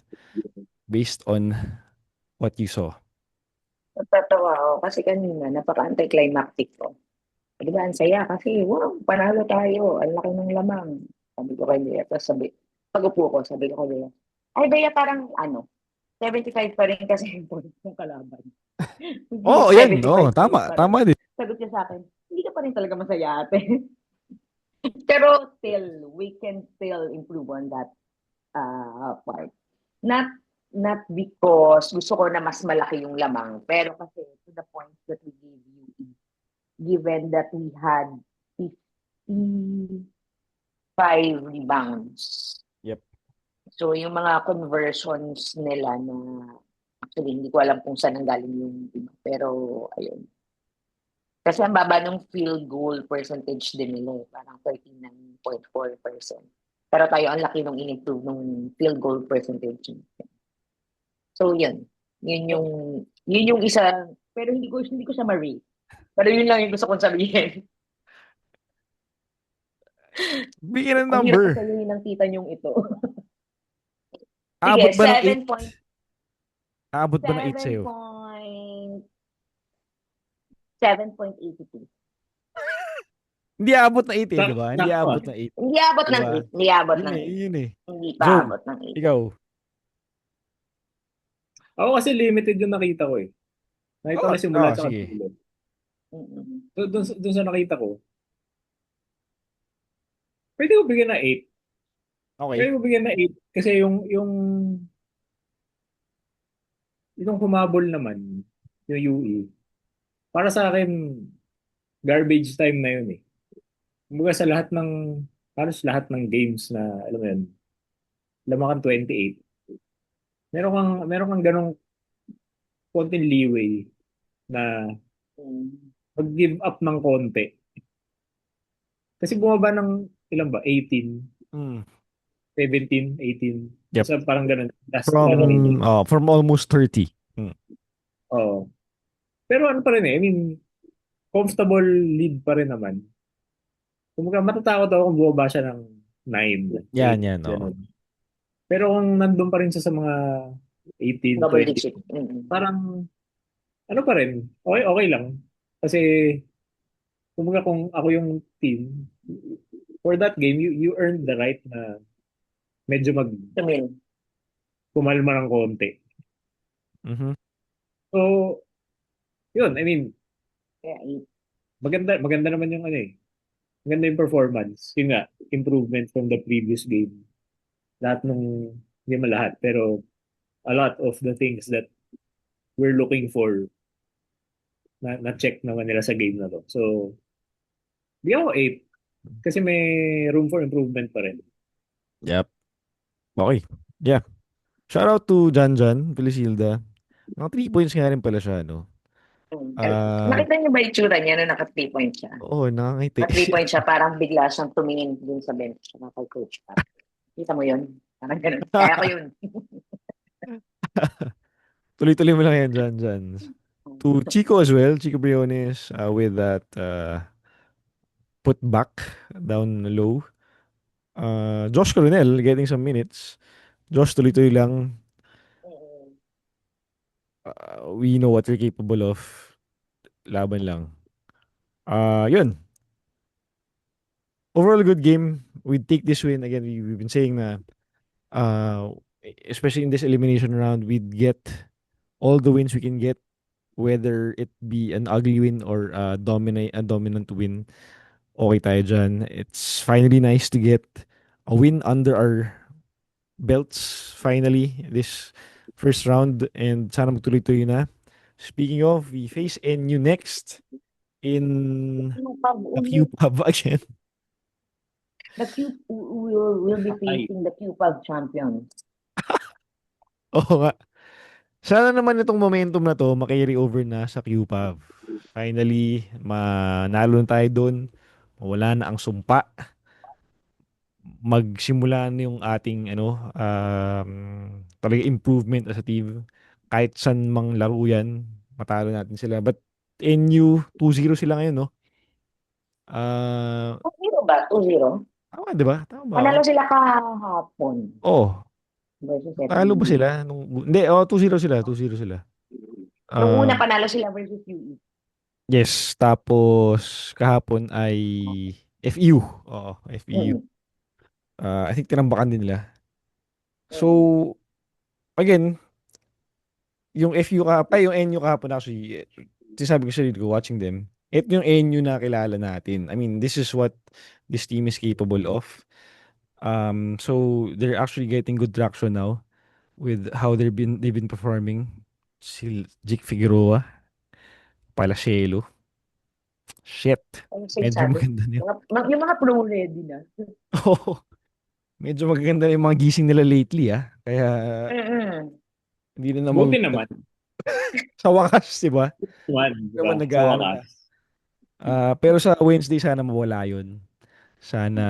based on what you saw? Natatawa ako kasi kanina, napaka-anticlimactic ko. Di ba, ang saya kasi, wow, panalo tayo. Ang laki ng lamang. Sabi ko kay Bea. Tapos pag-upo ko, sabi ko kay Bea, ay Bea, parang 75 pa rin kasi yung points ng kalaban. Oh, yan. No, 75 points tama. pa rin. Tama din. Sagot niya sa akin, hindi ka pa rin talaga masaya ate. Pero still, we can still improve on that part. Not because gusto ko na mas malaki yung lamang, pero kasi to the point that we gave you, given that we had 55 rebounds. Yep. So, yung mga conversions nila na actually hindi ko alam kung saan nanggaling yung iba. Pero, ayun. Kasi ang baba ng field goal percentage din nila eh. Parang 39.4%. Pero tayo ang laki nung in-improve nung field goal percentage. So, yun. Yun yung isa. Pero hindi ko siya ma-rate. Pero yun lang yung gusto kong sabihin. Bigyan ng Ang hirap ko number. sa'yo yung ng tita niyong ito. Sige, Aabot ba ng 8? 7 point, Aabot ba ng 8 7 sa'yo? point, 7.82. Hindi aabot ng 8 eh, di ba? Hindi Sakto ah. aabot ng 8. Hindi abot Di ng ba? 8. Hindi abot Yun ng eh, 8. yun eh. Hindi pa Joe, abot ng 8. ikaw. Ako kasi limited yung nakita ko eh. Nakita ko Oh, na simula sa sige. dulo. Mm-mm. So, dun sa nakita ko, pwede ko bigyan na 8. Pwede Okay. ko bigyan na 8 kasi yung humabol naman, yung UE, para sa akin, garbage time na yun eh. Kumbaga sa halos lahat ng games na, alam mo yun, lamakan 28, meron kang ganong konting leeway na Mm. mag-give up ng konti. Kasi bumaba ng, ilan ba, 18, Mm. 17, 18. Yep. So parang ganun, last minute. From almost 30. Mm. Oo. Pero ano pa rin eh, I mean, comfortable lead pa rin naman. Kumbaga matatakot ako kung bumaba siya ng 9, Yan, 8, yan, oo. ganun. Pero kung nandun pa rin siya sa mga 18, Double 20, digit. Mm-mm. parang ano pa rin, okay, okay lang. Kasi kumbaga kung ako yung team, for that game, you earned the right na medyo Tumil. pumalma ng konti. Mhm. So, yun, I mean, Kaya 8. maganda naman yung ano eh. Maganda yung performance. Yun nga, improvement from the previous game. Lahat nung, hindi man lahat, pero a lot of the things that we're looking for na-check naman nila sa game na to. So, di ako 8 kasi may room for improvement pa rin. Yep. Okay. Yeah. Shout out to Janjan Pilisilda. Mga 3 points nga rin pala siya, no? Nakita niyo ba yung tsura niya na naka 3 point siya? Oo, nakangiti. Naka 3 point siya, parang bigla siyang tumingin dun sa bench na kay Coach Pat. Kita mo yun? Parang ganun. Kaya ko yun. Tuloy-tuloy mo lang yan, Janjan. To Chico as well, Chico Briones, with that put back down low. Josh Coronel getting some minutes. Josh, tuloy-tuloy lang. We know what you're capable of. Laban lang. Yun. Overall good game. We take this win. Again, we've been saying na uh, especially in this elimination round, we'd get all the wins we can get, whether it be an ugly win or a dominant win. Okay tayo dyan. It's finally nice to get a win under our belts finally this first round, and sana magtuloy-tuloy na. Speaking of, we face NU next in the Q Pub again. The Q will be facing the Q-Pub champions. Oo nga. Sana naman itong momentum na to makarry over na sa QPAV. Finally, manalo na tayo doon. Wala na ang sumpa. Magsimula na yung ating talaga improvement as a team. Kahit saan mang laro yan, matalo natin sila. But NU, 2-0 sila ngayon, no? 2-0 ba? 2-0? Tama, di ba? Tama ba ako? Panalo sila kahapon Oh, versus talo ba FEU. sila? Hindi, 2-0 sila. 2-0 sila. Nung una Ah, panalo sila versus UE. yes, tapos kahapon ay FEU. Oo, FEU. Mm-mm. I think tinambakan din nila. So, Mm. again, yung FEU yung NU kahapon actually, sinasabi ko sa ko watching them, ito yung NU na kilala natin. I mean, this is what this team is capable of. So they're actually getting good traction now with how they've been performing. Si Jake Figueroa, Palacelo. Shit. Ano Medyo sinasabi? maganda na yun. Yung mga pro ready na. medyo magaganda yung mga gising nila lately, ah. Kaya Mm-mm. hindi na naman Buti naman. sa wakas, di ba? Naman, Hindi di ba? naman Sa nag-aano na. wakas. Pero sa Wednesday, sana mawala yun. Sana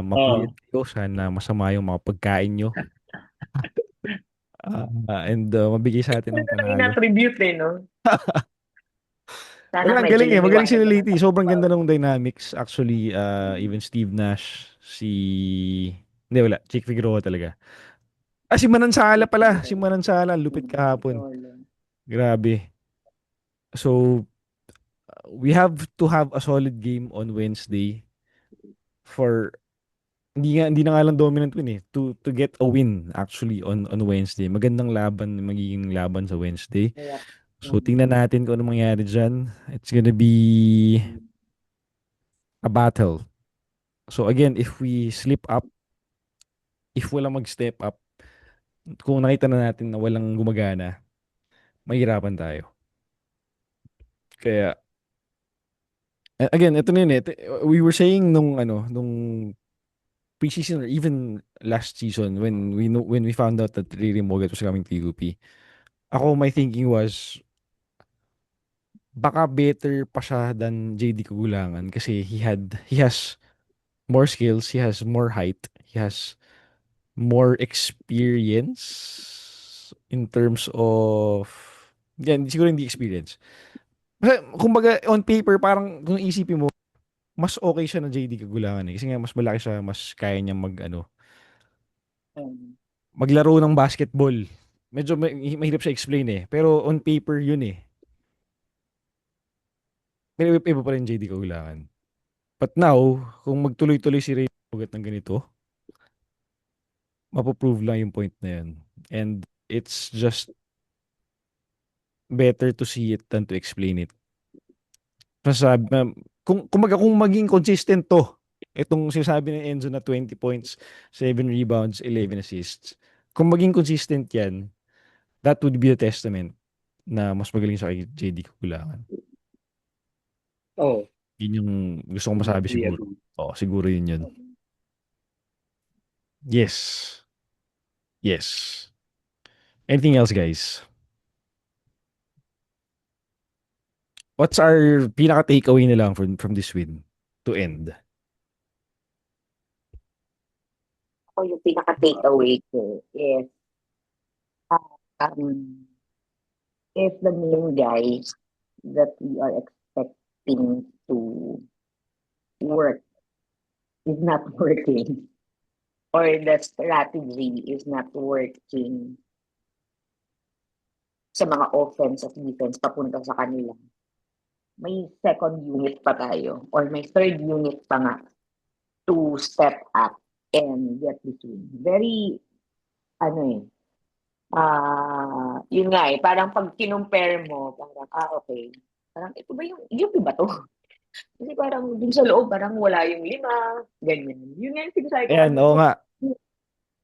mapuyat Oo. kayo. Sana masama yung mga pagkain nyo. And mabigay sa atin ng Ano lang panalo. in-attribute eh, no? Sana Wala, ang medyo galing eh. Magaling liwanag sila naman lately. sa Sobrang araw. ganda ng dynamics. Actually, even Steve Nash, Hindi, wala. Chick Figueroa talaga. Si Manansala pala. Si Manansala, ang lupit kahapon. Grabe. So, we have to have a solid game on Wednesday for hindi na nga lang dominant win eh to get a win actually on Wednesday. Magandang laban magiging laban sa Wednesday. Kaya, So tingnan natin kung ano mangyari diyan. It's gonna be a battle. So again, if we slip up, if walang mag-step up, kung nakita na natin na walang gumagana, mahirapan tayo. Kaya again, ito na yun eh. We were saying nung preseason or even last season when we found out that Riri Mogat was coming to UP. Ako, my thinking was baka better pa siya than JD Kagulangan kasi he has more skills, he has more height, he has more experience in terms of yan, siguro hindi experience. Kasi, kumbaga, on paper, parang kung isipin mo, mas okay siya na JD Kagulangan eh. Kasi nga, mas malaki siya, mas kaya niya maglaro ng basketball. Medyo mahirap siya explain eh. Pero on paper yun eh. Pero iba pa rin JD Kagulangan. But now, kung magtuloy-tuloy si Ray Bogat ng ganito, mapoprove lang yung point na yun. And it's just better to see it than to explain it. Masasabi, kung maging consistent to, itong sinasabi ni Enzo na 20 points, 7 rebounds, 11 assists, kung maging consistent yan, that would be a testament na mas magaling sa kay JD Kagulangan. Oo. Yun yung gusto kong masabi Agree, siguro. agree. Oo, siguro yun yun. Yes. Yes. Anything else, guys? What's our pinaka takeaway na lang from this win to end? ako yung pinaka-takeaway ko is um, if the main guys that we are expecting to work is not working or the strategy is not working sa mga offense at defense papunta sa kanila, may second unit pa tayo or may third unit pa nga to step up and get this win. Very, ano eh, yun nga eh, parang pag kinumpare mo, parang, okay, parang ito ba yung, UP ba to? Kasi parang dun sa loob, parang wala yung 5, ganyan. Yun nga yung sinasabi ko Ayan, oo kanina. nga.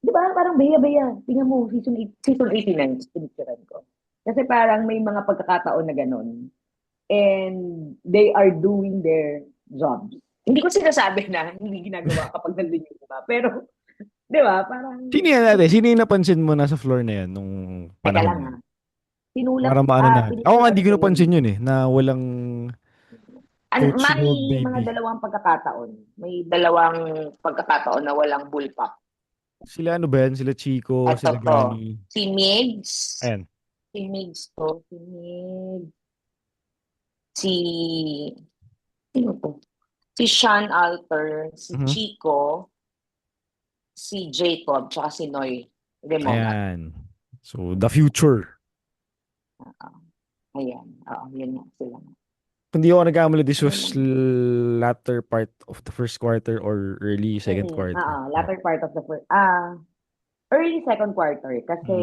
Di ba parang baya-baya. Tingnan mo, season 89, pinicturean ko. Kasi parang may mga pagkakataon na ganun. And they are doing their jobs. Hindi ko sinasabi na hindi ginagawa kapag nandun yung iba. Pero, di ba, parang, Sino yan natin? Sino yung napansin mo nasa floor na yan nung teka panahon lang na ha, yun? sinulat, Para maano natin. Ako nga, pinicturean hindi ko ko yun. napansin yun eh, na walang coach May mode, mga maybe. dalawang pagkakataon. May dalawang pagkakataon na walang bullpup. Sila ano ba yan? Sila Chico, At sila to, Gani. si Migs, Ayan. si Migs to, si Migs, si, sino to? Si Sean Alter, si Mhm. Chico, si Jacob, tsaka si Noy Remoga. Ayan. So, the future. Ayan, yun nga sila. Kung di ako nagkamali, this was latter part of the first quarter or early second quarter. Latter part of the first, early second quarter, kasi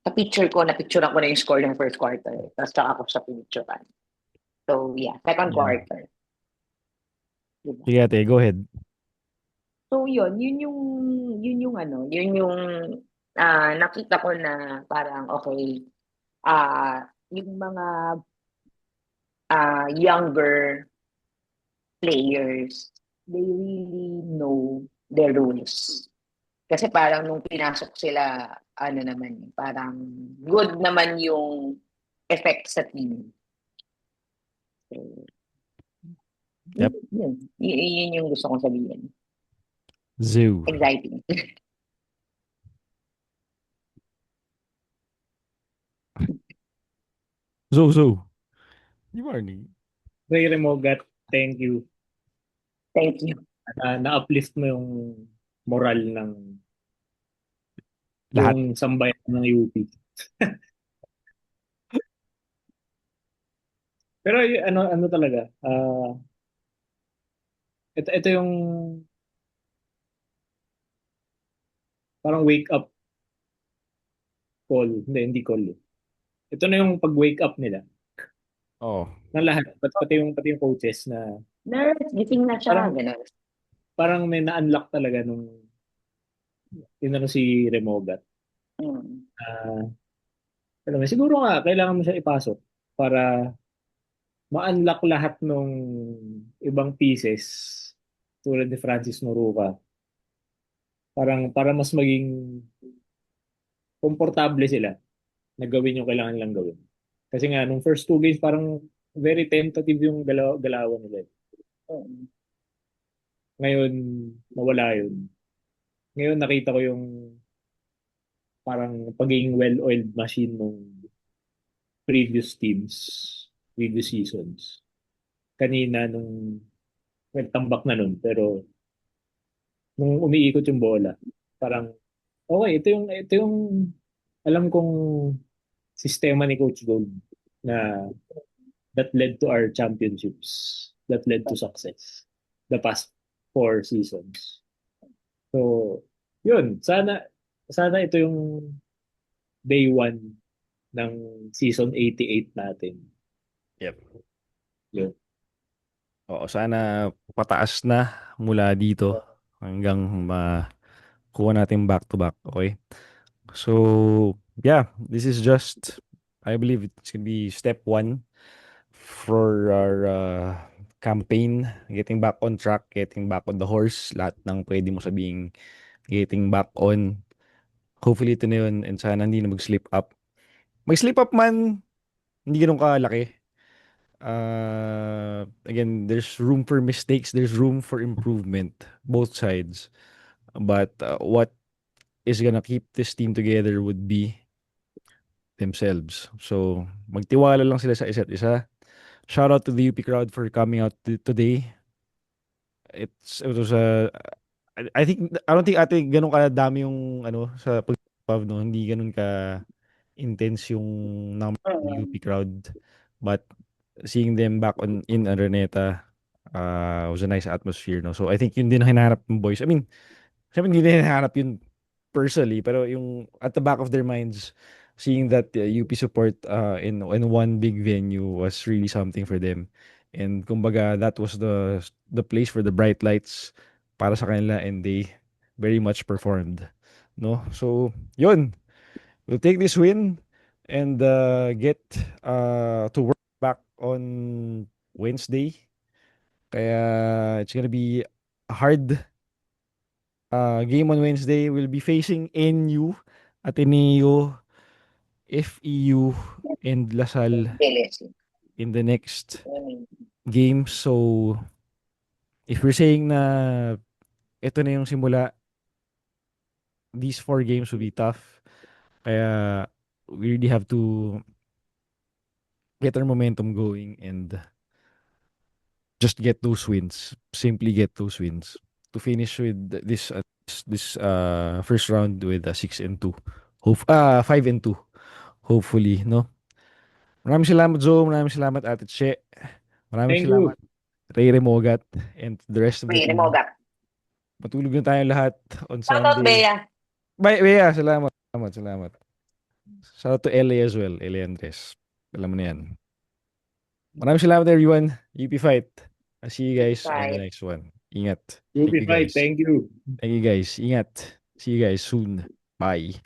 sa picture ko, na-picturean ko na yung score ng first quarter. Tapos tsaka ako sa pinicturean. So, yeah, second Yeah. quarter. Diba? Sige ate, go ahead. So, yun yung nakita ko na parang, okay, yung mga younger players, they really know their rules. Kasi parang nung pinasok sila, ano naman, parang good naman yung effect sa team. So, Yep. yun yung gusto kong sabihin. Zoo. Exciting. Zoo. Di ba, Arnie? Ray Remogat, thank you. Thank you. Na-uplift mo yung moral ng Lahat. buong sambayan ng UP. Pero ano talaga, ito yung parang wake up call. Hindi call. Ito na yung pag-wake up nila Oh. ng lahat, pati yung coaches na Nurse, gising na siya. parang Ganun. parang may na-unlock talaga nung tinanong si Remogat. Mm. Alam mo, siguro nga kailangan mo siya ipasok para ma-unlock lahat nung ibang pieces tulad ni Francis Noruka. Para mas maging komportable sila na gawin yung kailangan nilang gawin. Kasi nga, nung first two games, parang very tentative yung galawan nila. Mm. Ngayon, nawala yun. Ngayon, nakita ko yung parang pagiging well-oiled machine ng previous teams, previous seasons. Kanina, nung nagtambak na nun, pero nung umiikot yung bola, parang, okay, ito yung alam kong sistema ni Coach Gold na that led to our championships, that led to success the past 4 seasons. So, yun, sana ito yung day one ng season 88 natin. Yep. Yun. Oo, sana pataas na mula dito hanggang makuha natin back to back. Okay? So, yeah, this is just, I believe it's gonna be step one for our campaign. Getting back on track, getting back on the horse. Lahat ng pwede mo sabing getting back on. Hopefully ito na yun and sana hindi na mag-slip up. Mag-slip up man, hindi ganun kalaki. Again, there's room for mistakes, there's room for improvement, both sides. But what is gonna keep this team together would be themselves. So, magtiwala lang sila sa isa't isa. Shout out to the UP crowd for coming out today. It was I think I don't think ate ganun kadami yung ano sa pag no, hindi ganun ka intense yung number ng UP crowd. But seeing them back in Araneta was a nice atmosphere, no? So I think yun din ang hinahanap ng boys. I mean, syempre hindi din hinahanap yun personally, pero yung at the back of their minds, seeing that UP support in one big venue was really something for them. And kumbaga, that was the place for the bright lights para sa kanila and they very much performed. No? So, yun. We'll take this win and get to work back on Wednesday. Kaya it's gonna be a hard game on Wednesday. We'll be facing NU, Ateneo, FEU, and Lasal LSU. in the next Mm. game. So, if we're saying na ito na yung simula, these 4 games will be tough. Kaya we really have to get our momentum going and just get those wins. Simply get those wins to finish with this first round with 6-2. 5-2. Hopefully, no? Maraming salamat, Zo. Maraming salamat, Ate Che. Maraming Thank salamat, you. Ray Remogat, and the rest of the Free team. Remogat. Matulog na tayong lahat on Shout out, Sunday. Bea. Bye, Bea. Salamat. Shout out to LA as well. LA Andres. Alam mo na yan. Maraming salamat, everyone. UP Fight. I'll see you guys on the Bye. next one. Ingat. UP Thank you, fight, guys. thank you. Thank you, guys. Ingat. See you guys soon. Bye.